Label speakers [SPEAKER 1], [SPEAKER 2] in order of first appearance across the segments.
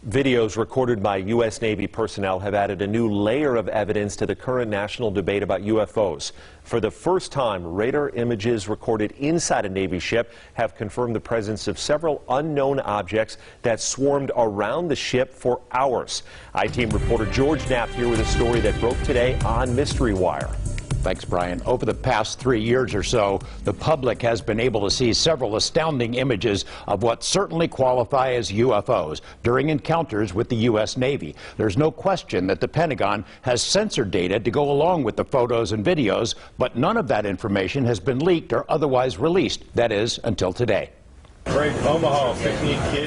[SPEAKER 1] Videos recorded by U.S. Navy personnel have added a new layer of evidence to the current national debate about UFOs. For the first time, radar images recorded inside a Navy ship have confirmed the presence of several unknown objects that swarmed around the ship for hours. I-Team reporter George Knapp here with a story that broke today on Mystery Wire.
[SPEAKER 2] Thanks, Brian. Over the past 3 years or so, the public has been able to see several astounding images of what certainly qualify as UFOs during encounters with the U.S. Navy. There's no question that the Pentagon has censored data to go along with the photos and videos, but none of that information has been leaked or otherwise released. That is, until today.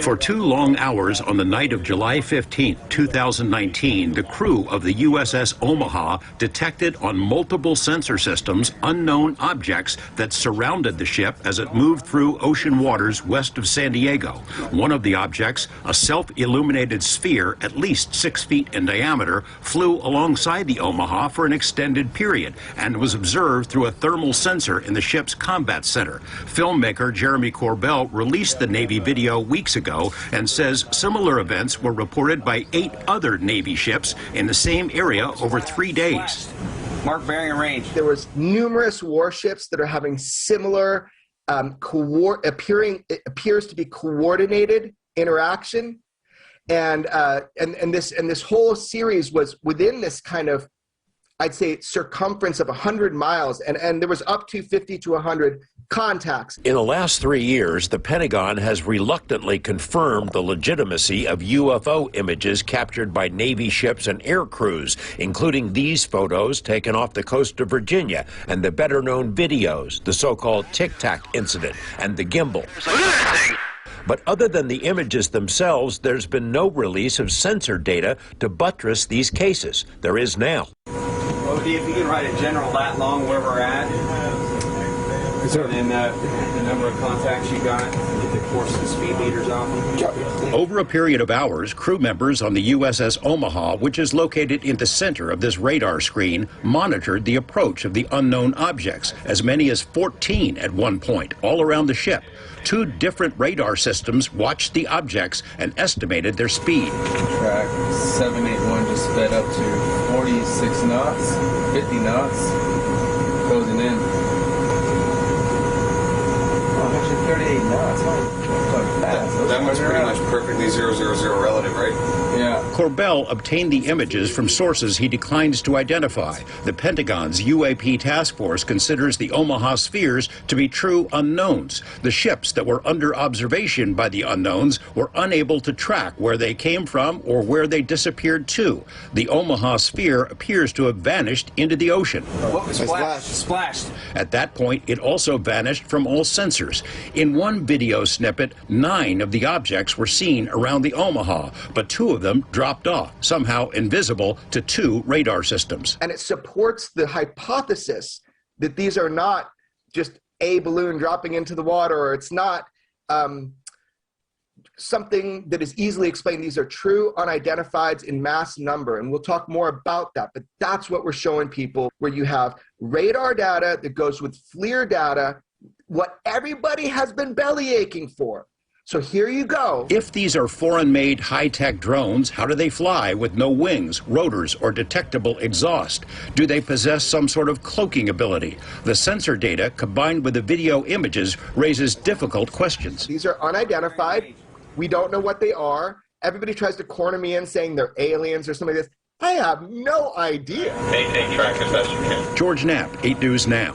[SPEAKER 3] For 2 long hours on the night of July 15, 2019, the crew of the USS Omaha detected on multiple sensor systems unknown objects that surrounded the ship as it moved through ocean waters west of San Diego. One of the objects, a self-illuminated sphere at least 6 feet in diameter, flew alongside the Omaha for an extended period and was observed through a thermal sensor in the ship's combat center. Filmmaker Jeremy Corbell released the Navy video weeks ago and says similar events were reported by 8 other Navy ships in the same area over 3 days.
[SPEAKER 4] Mark bearing and range.
[SPEAKER 5] There was numerous warships that are having similar it appears to be coordinated interaction, and this whole series was within this kind of, I'd say, circumference of 100 miles, and there was up to 50 to 100 contacts.
[SPEAKER 2] In the last 3 years, the Pentagon has reluctantly confirmed the legitimacy of UFO images captured by Navy ships and air crews, including these photos taken off the coast of Virginia and the better-known videos, the so-called Tic Tac incident and the gimbal. But other than the images themselves, there's been no release of censored data to buttress these cases. There is now.
[SPEAKER 4] OD, if you can write a general lat long where we're at, and the number of contacts you got, get the course and speed meters off them.
[SPEAKER 3] Over a period of hours, crew members on the USS Omaha, which is located in the center of this radar screen, monitored the approach of the unknown objects, as many as 14 at one point, all around the ship. 2 different radar systems watched the objects and estimated their speed.
[SPEAKER 6] Track 781 just sped up to 46 knots, 50 knots, closing in. 38 knots.
[SPEAKER 4] That was pretty much perfectly 000 relative, right?
[SPEAKER 6] Yeah.
[SPEAKER 3] Corbell obtained the images from sources he declines to identify. The Pentagon's UAP task force considers the Omaha spheres to be true unknowns. The ships that were under observation by the unknowns were unable to track where they came from or where they disappeared to. The Omaha sphere appears to have vanished into the ocean.
[SPEAKER 4] What was splashed?
[SPEAKER 3] At that point, it also vanished from all sensors. In one video snippet, 9 of the objects were seen around the Omaha, but 2 of them dropped off, somehow invisible to 2 radar systems.
[SPEAKER 5] And it supports the hypothesis that these are not just a balloon dropping into the water, or it's not something that is easily explained. These are true unidentifieds in mass number, and we'll talk more about that, but that's what we're showing people, where you have radar data that goes with FLIR data, what everybody has been belly aching for. So here you go.
[SPEAKER 3] If these are foreign-made high-tech drones, how do they fly with no wings, rotors, or detectable exhaust? Do they possess some sort of cloaking ability? The sensor data, combined with the video images, raises difficult questions.
[SPEAKER 5] These are unidentified. We don't know what they are. Everybody tries to corner me in saying they're aliens or something like this. I have no idea.
[SPEAKER 4] Track as best you can.
[SPEAKER 3] George Knapp, 8 News Now.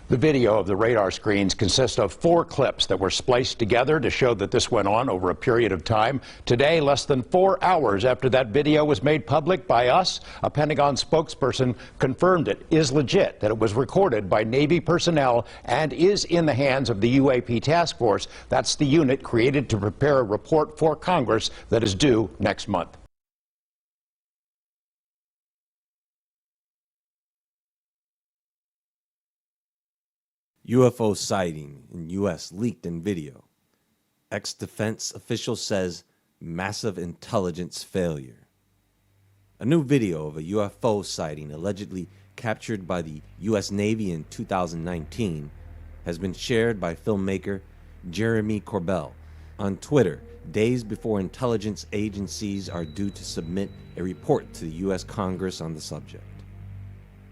[SPEAKER 2] The video of the radar screens consists of 4 clips that were spliced together to show that this went on over a period of time. Today, less than 4 hours after that video was made public by us, a Pentagon spokesperson confirmed it is legit, that it was recorded by Navy personnel and is in the hands of the UAP task force. That's the unit created to prepare a report for Congress that is due next month.
[SPEAKER 7] UFO sighting in U.S. leaked in video. Ex-defense official says massive intelligence failure. A new video of a UFO sighting allegedly captured by the U.S. Navy in 2019 has been shared by filmmaker Jeremy Corbell. on Twitter days before intelligence agencies are due to submit a report to the U.S. Congress on the subject.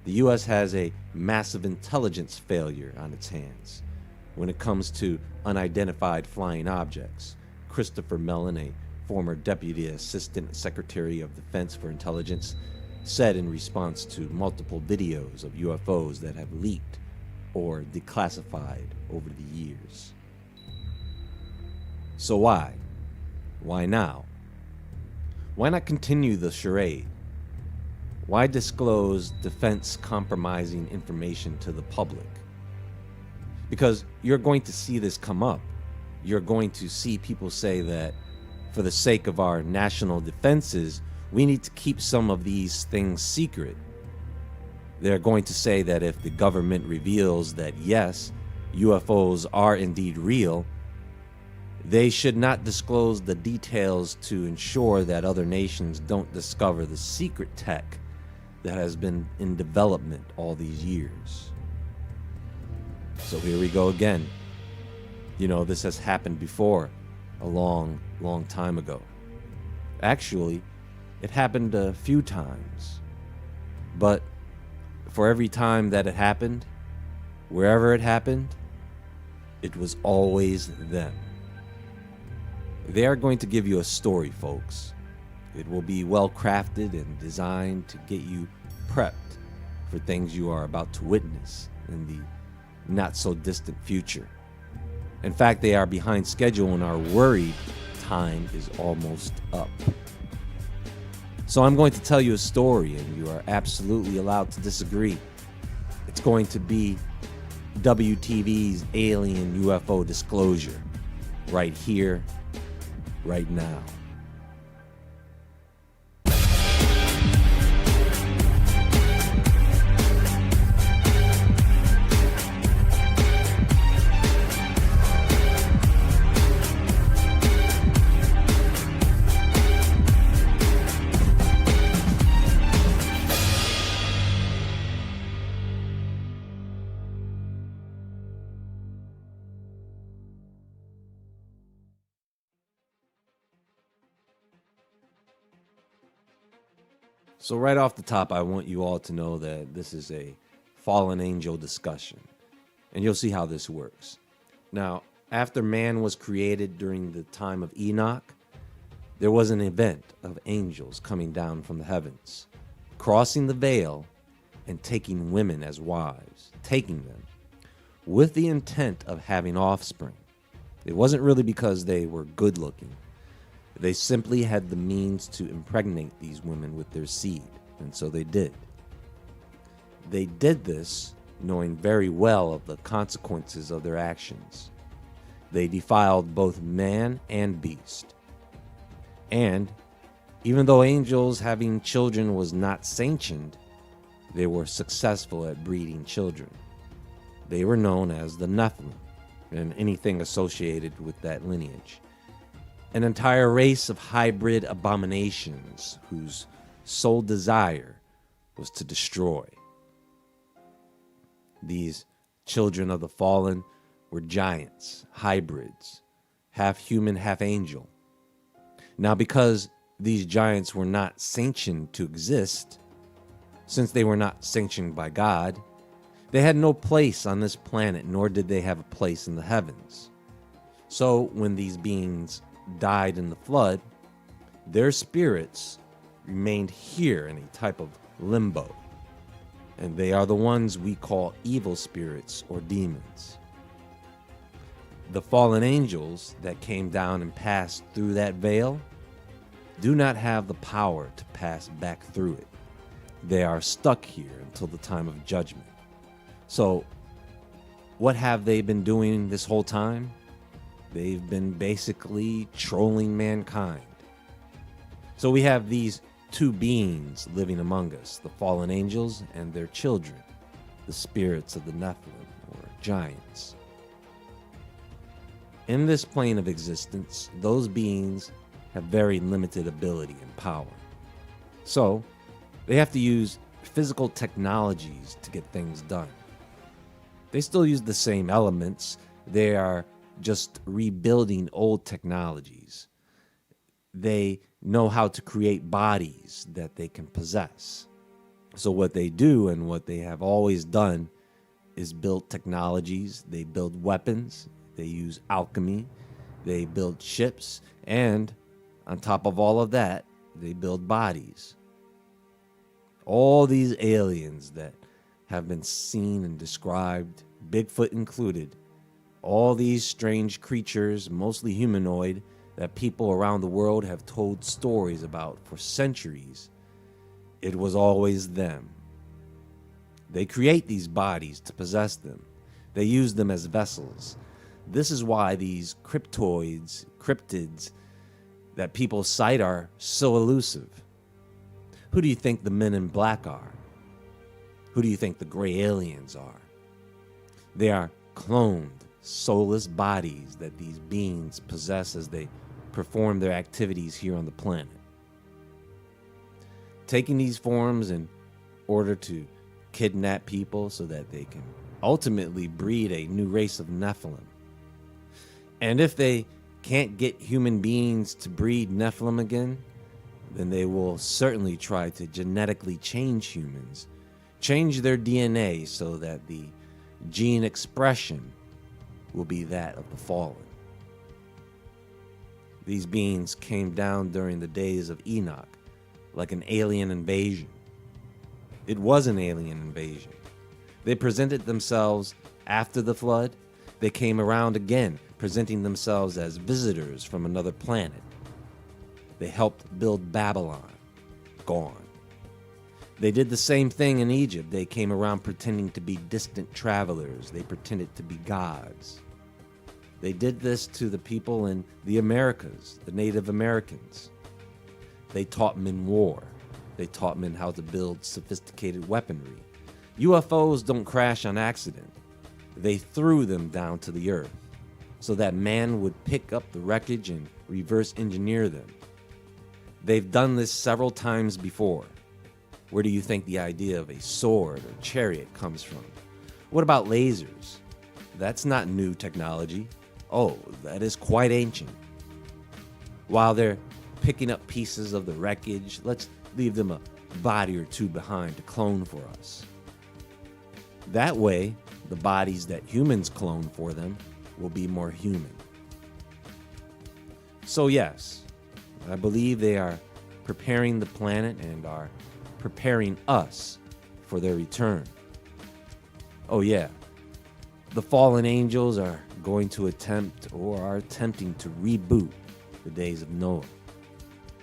[SPEAKER 7] The U.S. has a massive intelligence failure on its hands when it comes to unidentified flying objects. Christopher Mellon, a former Deputy Assistant Secretary of Defense for Intelligence, said in response to multiple videos of UFOs that have leaked or declassified over the years. So why? Why now? Why not continue the charade? Why disclose defense-compromising information to the public? Because you're going to see this come up. You're going to see people say that for the sake of our national defenses, we need to keep some of these things secret. They're going to say that if the government reveals that yes, UFOs are indeed real, they should not disclose the details to ensure that other nations don't discover the secret tech that has been in development all these years. So here we go again. You know, this has happened before, a long, long time ago. Actually, it happened a few times. But for every time that it happened, wherever it happened, it was always them. They are going to give you a story, folks. It will be well crafted and designed to get you prepped for things you are about to witness in the not so distant future. In fact, they are behind schedule and are worried time is almost up. So I'm going to tell you a story, and you are absolutely allowed to disagree. It's going to be WTV's alien UFO disclosure right here, right now. So right off the top, I want you all to know that this is a fallen angel discussion, and you'll see how this works. Now, after man was created during the time of Enoch, there was an event of angels coming down from the heavens, crossing the veil and taking women as wives, taking them with the intent of having offspring. It wasn't really because they were good looking. They simply had the means to impregnate these women with their seed, and so they did. They did this knowing very well of the consequences of their actions. They defiled both man and beast. And even though angels having children was not sanctioned, they were successful at breeding children. They were known as the Nephilim, and anything associated with that lineage. An entire race of hybrid abominations whose sole desire was to destroy. These children of the fallen were giants, hybrids, half human, half angel. Now, because these giants were not sanctioned to exist, since they were not sanctioned by God, they had no place on this planet, nor did they have a place in the heavens. So when these beings died in the flood, their spirits remained here in a type of limbo. And they are the ones we call evil spirits or demons. The fallen angels that came down and passed through that veil do not have the power to pass back through it. They are stuck here until the time of judgment. So, what have they been doing this whole time? They've been basically trolling mankind. So we have these two beings living among us, the fallen angels and their children, the spirits of the Nephilim, or giants. In this plane of existence, those beings have very limited ability and power. So they have to use physical technologies to get things done. They still use the same elements. They are just rebuilding old technologies. They know how to create bodies that they can possess. So what they do and what they have always done is build technologies. They build weapons. They use alchemy. They build ships. And on top of all of that, they build bodies. All these aliens that have been seen and described, Bigfoot included, all these strange creatures, mostly humanoid, that people around the world have told stories about for centuries, it was always them. They create these bodies to possess them. They use them as vessels. This is why these cryptids that people cite are so elusive. Who do you think the men in black are? Who do you think the gray aliens are? They are cloned, soulless bodies that these beings possess as they perform their activities here on the planet. Taking these forms in order to kidnap people so that they can ultimately breed a new race of Nephilim. And if they can't get human beings to breed Nephilim again, then they will certainly try to genetically change humans, change their DNA so that the gene expression will be that of the fallen. These beings came down during the days of Enoch, like an alien invasion. It was an alien invasion. They presented themselves after the flood. They came around again, presenting themselves as visitors from another planet. They helped build Babylon. Gone. They did the same thing in Egypt. They came around pretending to be distant travelers. They pretended to be gods. They did this to the people in the Americas, the Native Americans. They taught men war. They taught men how to build sophisticated weaponry. UFOs don't crash on accident. They threw them down to the earth so that man would pick up the wreckage and reverse engineer them. They've done this several times before. Where do you think the idea of a sword or chariot comes from? What about lasers? That's not new technology. Oh, that is quite ancient. While they're picking up pieces of the wreckage, let's leave them a body or two behind to clone for us. That way, the bodies that humans clone for them will be more human. So yes, I believe they are preparing the planet and are preparing us for their return. Oh yeah, the fallen angels are going to attempt or are attempting to reboot the days of Noah.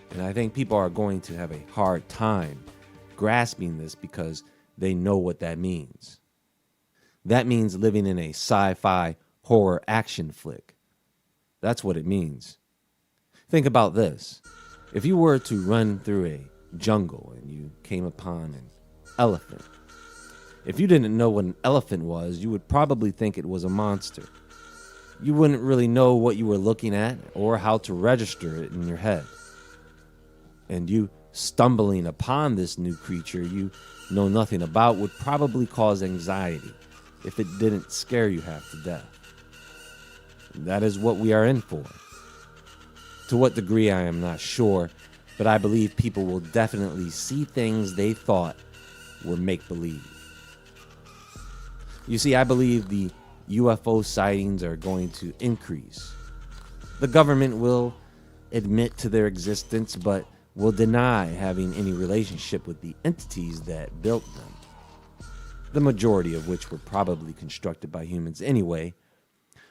[SPEAKER 7] And I think people are going to have a hard time grasping this because they know what that means. That means living in a sci-fi horror action flick. That's what it means. Think about this. If you were to run through a jungle and you came upon an elephant, if you didn't know what an elephant was, you would probably think it was a monster. You wouldn't really know what you were looking at or how to register it in your head. And you stumbling upon this new creature you know nothing about would probably cause anxiety if it didn't scare you half to death. That is what we are in for. To what degree, I am not sure, but I believe people will definitely see things they thought were make-believe. You see, I believe the UFO sightings are going to increase. The government will admit to their existence, but will deny having any relationship with the entities that built them, the majority of which were probably constructed by humans anyway.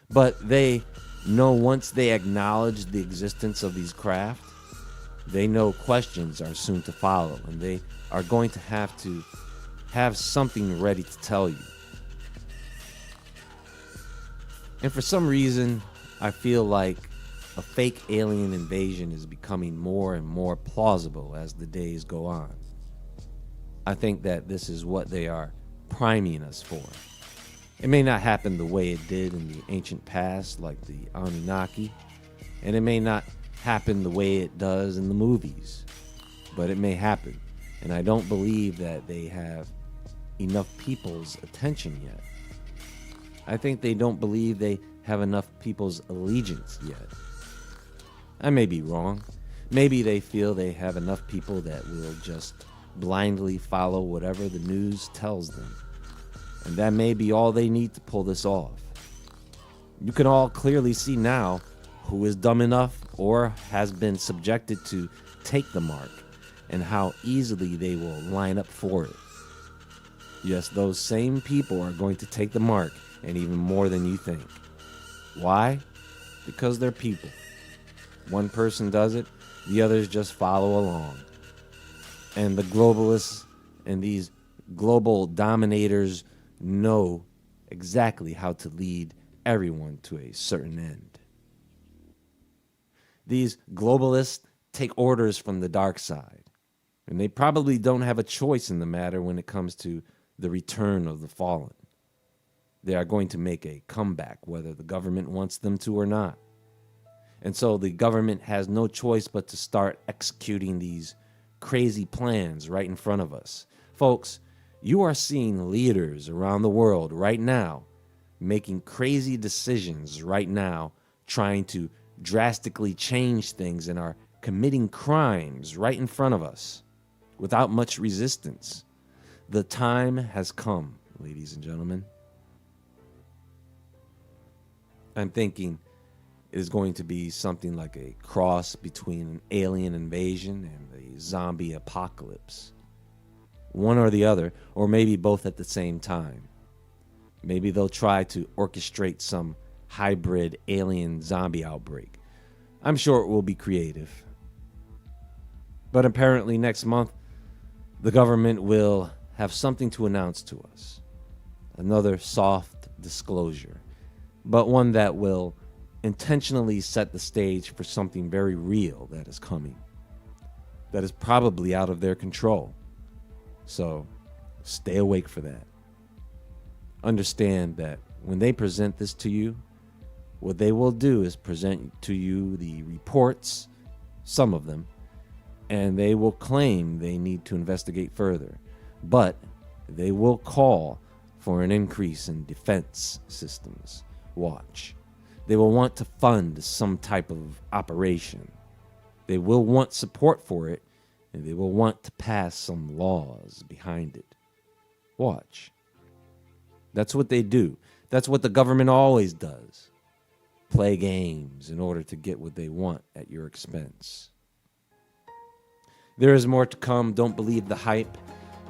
[SPEAKER 7] But they know once they acknowledge the existence of these craft, they know questions are soon to follow, and they are going to have something ready to tell you. And for some reason, I feel like a fake alien invasion is becoming more and more plausible as the days go on. I think that this is what they are priming us for. It may not happen the way it did in the ancient past, like the Anunnaki, and it may not happen the way it does in the movies, but it may happen. And I don't believe that they have enough people's attention yet. I think they don't believe they have enough people's allegiance yet. I may be wrong. Maybe they feel they have enough people that will just blindly follow whatever the news tells them. And that may be all they need to pull this off. You can all clearly see now who is dumb enough or has been subjected to take the mark, and how easily they will line up for it. Yes, those same people are going to take the mark, and even more than you think. Why? Because they're people. One person does it, the others just follow along. And the globalists and these global dominators know exactly how to lead everyone to a certain end. These globalists take orders from the dark side, and they probably don't have a choice in the matter when it comes to the return of the fallen. They are going to make a comeback, whether the government wants them to or not. And so the government has no choice but to start executing these crazy plans right in front of us. Folks, you are seeing leaders around the world right now making crazy decisions right now, trying to drastically change things, and are committing crimes right in front of us without much resistance. The time has come, ladies and gentlemen. I'm thinking it is going to be something like a cross between an alien invasion and a zombie apocalypse. One or the other, or maybe both at the same time. Maybe they'll try to orchestrate some hybrid alien zombie outbreak. I'm sure it will be creative. But apparently next month, the government will have something to announce to us. Another soft disclosure, but one that will intentionally set the stage for something very real that is coming, that is probably out of their control. So stay awake for that. Understand that when they present this to you, what they will do is present to you the reports, some of them, and they will claim they need to investigate further. But they will call for an increase in defense systems. Watch. They will want to fund some type of operation. They will want support for it, and they will want to pass some laws behind it. Watch. That's what they do. That's what the government always does. Play games in order to get what they want at your expense. There is more to come. Don't believe the hype.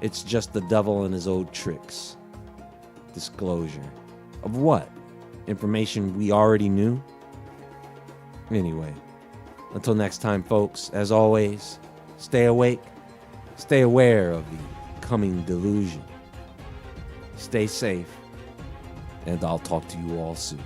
[SPEAKER 7] It's just the devil and his old tricks. Disclosure. Of what? Information we already knew? Anyway, until next time, folks, as always, stay awake. Stay aware of the coming delusion. Stay safe, and I'll talk to you all soon.